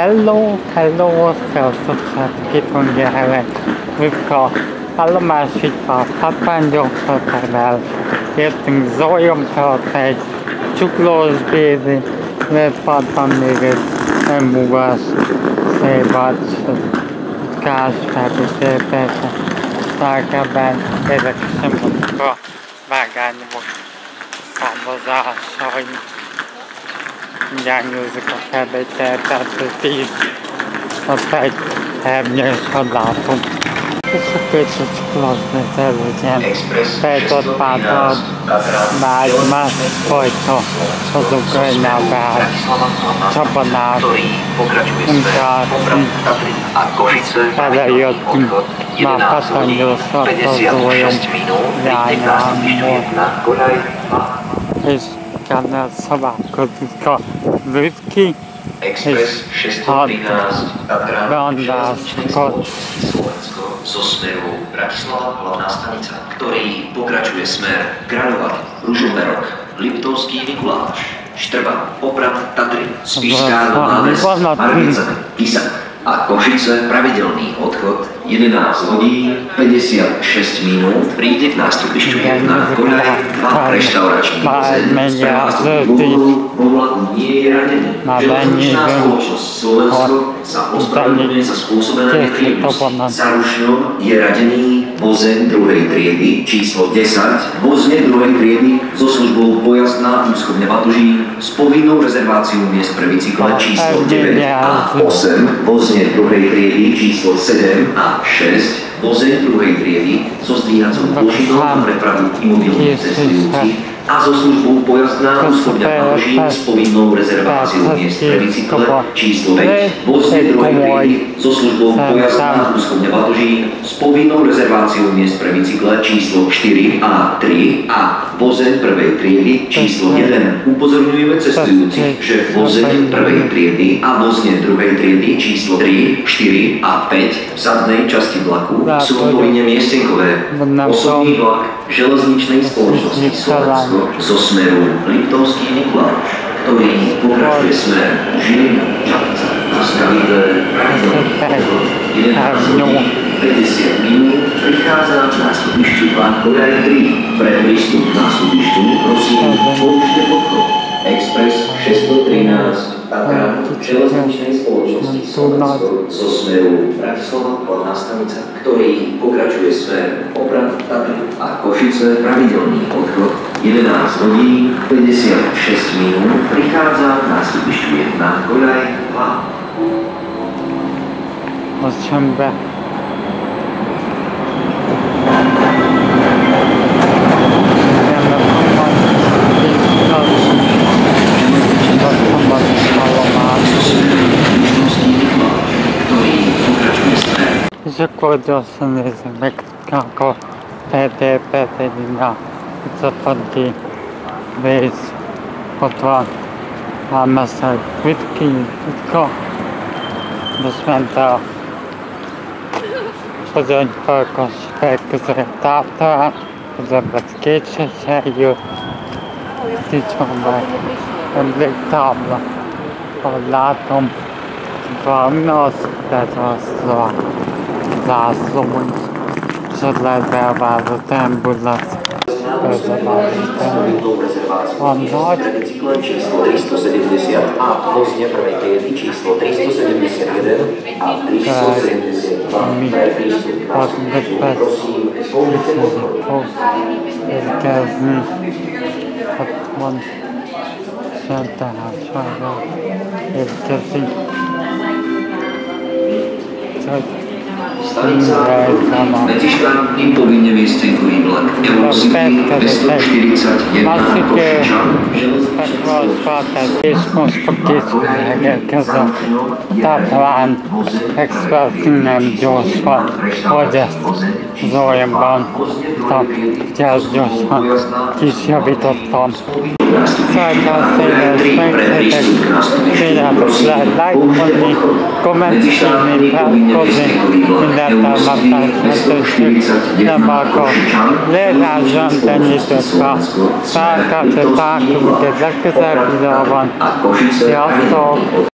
Hello, szélsőségi jelenleg a állomásítva tapányokra értünk Zólyomtól egy csuklós bézi, lehetően még egy emúvás szévacs, gázfelvételbe, tágában érdekesen mondjuk a vágányok számozásai. Hiányozok a felvétel, tehát ez így az egy hernyős hadlátom. És a köcsöcskulazni előzjen feltartpátad már más fajta az Ukrajnával csapanát munkát feleljöttünk már patanyózat az olyan irányámból és kellene szaválkozik a Lütki és brandásokat. Zo smeru Bratislava hlavná stanica, ktorý pokračuje smer Kráľovať, Ružomberok, Liptovský Mikuláš, Štrba, Poprad, Tatry, Spišská Nová Ves, Margice, Tisa a Košice pravidelný odchod 11 hodín 56 minút. Príde k nástupišťu 1 koľaj, 2 reštauračný bazén, sprevázok dôvodu vo vlaku nie je ranený. Železničná spoločnosť Slovensko sa ospravedlňuje za spôsobené nepríjemnosti. Za Rušňom je radený vozen 2. triedy číslo 10, vozne 2. triedy so službou pojazdná úschodne Matužín s povinnou rezerváciou miest pre bicykle číslo 9 a 8, vozne 2. triedy číslo 7 a 6, vozeň 2. triedy so zdvíhacou plošinou na prepravu imobilných cestujúcich a so službou pojazdná úschodňa Matužín s povinnou rezerváciou miest pre bicykle číslo 5, vozne 2. triedy so službou pojazdná úschodňa Matužín s povinnou rezerváciou miest pre bicykle číslo 4 a 3 a vozeň 1. triedy číslo 1. Upozorňujeme cestujúcich, že vozeň 1. triedy a vozne 2. triedy číslo 3, 4 a 5 v zadnej časti vlaku sú povinne miestenkové. Osobný vlak železničnej spoločnosti Slovensko zo smeru Liptovský Mikuláš, ktorý pokračuje smer Žilina, Čapica a Skalice pravidelný 11:50 minút prichádza k nástupišťu 2 koľaj 3. Pre prístup k nástupišťu prosím použite podchod Express 613 Tatra železničnej spoločnosti Slovensko zo smeru Bratislava hlavná stanica, ktorý pokračuje smer Poprad, Tatry a Košice pravidelný odchod 11 hodín 56 minút prichádza k nástupišťu 1 koľaj 2. Osčembe. És akkor gyorsan nézzük meg, akkor PD-na Zapadi rész, ott van Halmaszeg Vitka, most ment a Pozsony-Farkas felközelebb Tátrán, közöbbet kétségseljő, itt van meg emléktábla, ahogy látom, Varnas, tehát azt a zászlón, és ott lehet bevázott ambulat. Van nagy. Číslo 370 a vozne 1. triedy číslo 371 a 372 pre prístup k nástupišťu prosím použite podchod. Érkezni, ott van Szenteházságra érkezik. Stanica medzištátny povinne miestenkový vlak Eurocity 241 Košičan, és most fog készülni megérkezem Tatrán Express-nem gyorsan, hogy ezt Zólyomban gyorsan kisjavítottam. Szerintem széles megszertek, széles lehet lájkolni, kommentálni, felkozni, mindentől megfelelhetőség, nem akar lérázsam tenyítőkkel. Felkeltő találkozunk egy legközelebb videóban. Sziasztok!